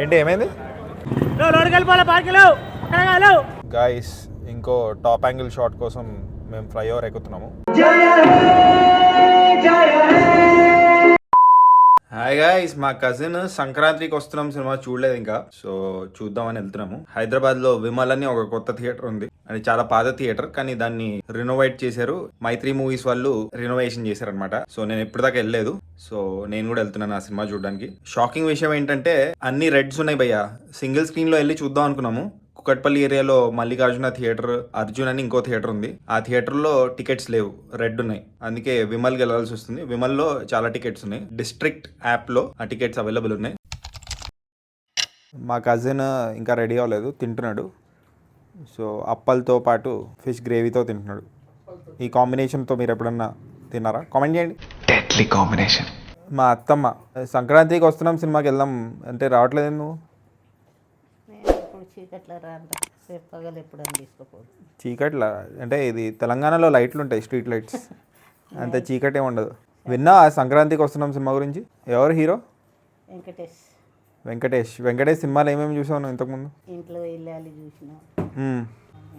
ఏంటి ఏమైంది గాయస్? ఇంకో టాప్ యాంగిల్ షాట్ కోసం మేము ఫ్లైఓవర్ ఎక్కుతున్నాము. హాయ్ గాయ్స్, మా కజిన్ సంక్రాంతికి వస్తున్నాం సినిమా చూడలేదు ఇంకా, సో చూద్దామని వెళ్తున్నాము. హైదరాబాద్ లో విమల్ అని ఒక కొత్త థియేటర్ ఉంది. అది చాలా పాత థియేటర్, కానీ దాన్ని రినోవేట్ చేశారు. మైత్రి మూవీస్ వాళ్ళు రినోవేషన్ చేశారు అనమాట. సో నేను ఎప్పటిదాకా వెళ్ళలేదు, సో నేను కూడా వెళ్తున్నాను ఆ సినిమా చూడడానికి. షాకింగ్ విషయం ఏంటంటే అన్ని రెడ్స్ ఉన్నాయి భయ్యా. సింగిల్ స్క్రీన్ లో వెళ్ళి చూద్దాం అనుకున్నాము. కుకట్పల్లి ఏరియాలో మల్లికార్జున థియేటర్, అర్జున్ అని ఇంకో థియేటర్ ఉంది. ఆ థియేటర్లో టికెట్స్ లేవు, రెడ్ ఉన్నాయి. అందుకే విమల్కి వెళ్ళాల్సి వస్తుంది. విమల్లో చాలా టికెట్స్ ఉన్నాయి. డిస్ట్రిక్ట్ యాప్లో ఆ టికెట్స్ అవైలబుల్ ఉన్నాయి. మా కజిన్ ఇంకా రెడీ అవ్వలేదు, తింటున్నాడు. సో అప్పలతో పాటు ఫిష్ గ్రేవీతో తింటున్నాడు. ఈ కాంబినేషన్తో మీరు ఎప్పుడన్నా తిన్నారా? కామెంట్ చేయండి. Deadly combination. మా అత్తమ్మ సంక్రాంతికి వస్తున్నాం సినిమాకి వెళ్దాం అంటే రావట్లేదు. నువ్వు చీకట్ల అంటే ఇది తెలంగాణలో లైట్లు ఉంటాయి, స్ట్రీట్ లైట్స్, అంత చీకటే ఉండదు. విన్నా సంక్రాంతికి వస్తున్నాం సినిమా గురించి? ఎవరు హీరో? వెంకటేష్. వెంకటేష్ సినిమాలు ఏమేమి చూసావు ఇంతకుముందు? ఇంట్లో వెళ్ళాలి చూసిన,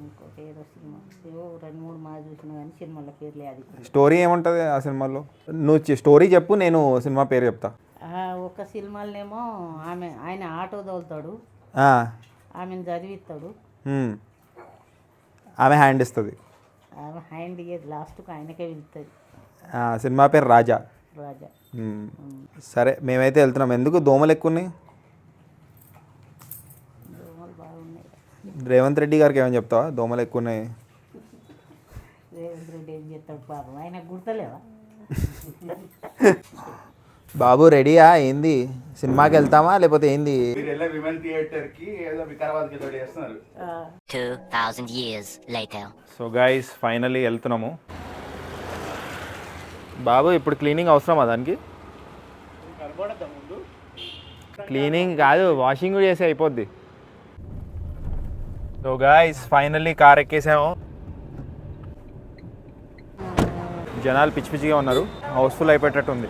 ఇంకోటి ఏదో సినిమా 2-3 మాలు చూసిన కానీ సినిమాల పేరు లేదు. స్టోరీ ఏముంటుంది ఆ సినిమాలో? నువ్వు స్టోరీ చెప్పు, నేను సినిమా పేరు చెప్తా. ఒక సినిమాలనేమో ఆయన ఆటో తోలుతాడు, ఆమెను చదివిస్తాడు, ఆమె హ్యాండ్ ఇస్తుంది, ఆమె హ్యాండ్ లాస్ట్కు ఆయనకే వెళ్తుంది. సినిమా పేరు రాజా. రాజా. సరే మేమైతే వెళ్తున్నాం. ఎందుకు? దోమలు ఎక్కువ ఉన్నాయి. దోమలు బాగున్నాయి. రేవంత్ రెడ్డి గారికి ఏమని చెప్తావా? దోమలు ఎక్కువ ఉన్నాయి. రేవంత్ రెడ్డి ఏం చెప్తాడు పాపం, ఆయన గుర్తలేవా? బాబు రెడీయా? ఏంది సినిమాకి వెళ్తామా లేకపోతే ఏంది? 2000 years later. So guys finally వెళ్తున్నాము. బాబు ఇప్పుడు క్లీనింగ్ అవసరమా దానికి? క్లీనింగ్ కాదు, వాషింగ్ కూడా చేసి అయిపోద్ది. సో గైస్ ఫైనల్లీ కార్ ఎక్కేసాము. జనాలు పిచ్చి పిచ్చిగా ఉన్నారు, హౌస్ఫుల్ అయిపోయేటట్టు ఉంది.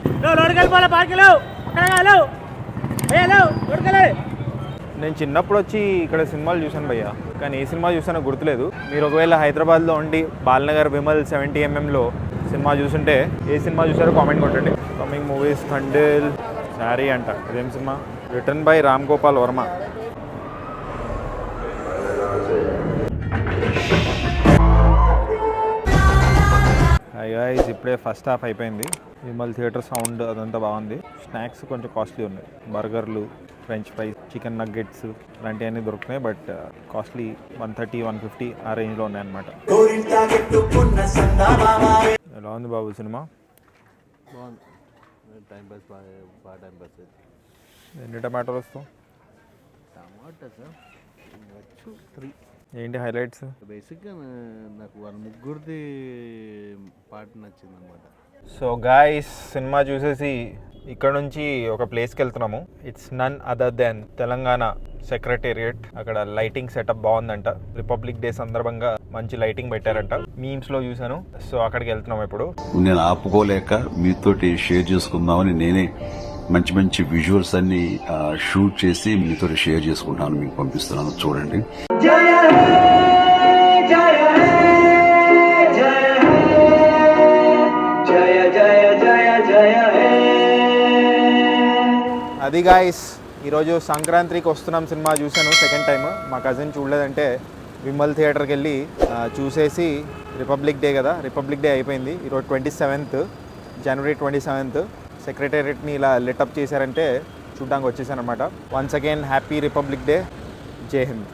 నేను చిన్నప్పుడు వచ్చి ఇక్కడ సినిమాలు చూశాను భయ్యా, కానీ ఏ సినిమా చూసానో గుర్తులేదు. మీరు ఒకవేళ హైదరాబాద్లో ఉండి బాలనగర్ విమల్ 70mm సినిమా చూసుంటే ఏ సినిమా చూసారో కామెంట్ కొట్టండి. కమింగ్ మూవీస్ థండిల్ శారీ అంట. అదేం cinema? Written by Ram Gopal Varma. Guys ఇప్పుడే ఫస్ట్ హాఫ్ అయిపోయింది. విమల్ థియేటర్ సౌండ్ అదంతా బాగుంది. స్నాక్స్ కొంచెం కాస్ట్లీ ఉన్నాయి. బర్గర్లు, ఫ్రెంచ్ ఫ్రైస్, చికెన్ నగ్గెట్స్ ఇలాంటివన్నీ దొరుకుతున్నాయి. బట్ కాస్ట్లీ 130-150 ఆ రేంజ్లో ఉన్నాయన్నమాట. ఎలా ఉంది బాబు సినిమా? ఎన్ని టమాటోలు వస్తావు? ఏంటి హైలైట్స్? బేసిక్గా నాకు వాళ్ళ ముగ్గురిది పాట నచ్చింది అనమాట. సో గాయ్స్ సినిమా చూసేసి ఇక్కడ నుంచి ఒక ప్లేస్కి వెళ్తున్నాము. It's none other than Telangana secretariat. అక్కడ లైటింగ్ సెటప్ బాగుందంట. రిపబ్లిక్ డే సందర్భంగా మంచి లైటింగ్ పెట్టారంట, మీమ్స్ లో చూసాను. సో అక్కడికి వెళ్తున్నాం ఇప్పుడు. నేను ఆపుకోలేక మీతోటి షేర్ చేసుకుందామని నేనే మంచి మంచి విజువల్స్ అన్ని షూట్ చేసి మీతో షేర్ చేసుకుంటాను, మీకు పంపిస్తున్నాను. చూడండి. అది గాయస్ ఈరోజు సంక్రాంతికి వస్తున్నాం సినిమా చూశాను సెకండ్ టైం. మా కజిన్ చూడలేదంటే విమల్ థియేటర్కి వెళ్ళి చూసేసి, రిపబ్లిక్ డే కదా, రిపబ్లిక్ డే అయిపోయింది. ఈరోజు 27th జనవరి 27th సెక్రటేరియట్ని ఇలా లిటప్ చేశారంటే చూడ్డానికి వచ్చేసాను అనమాట. Once again happy republic day. జై హింద్.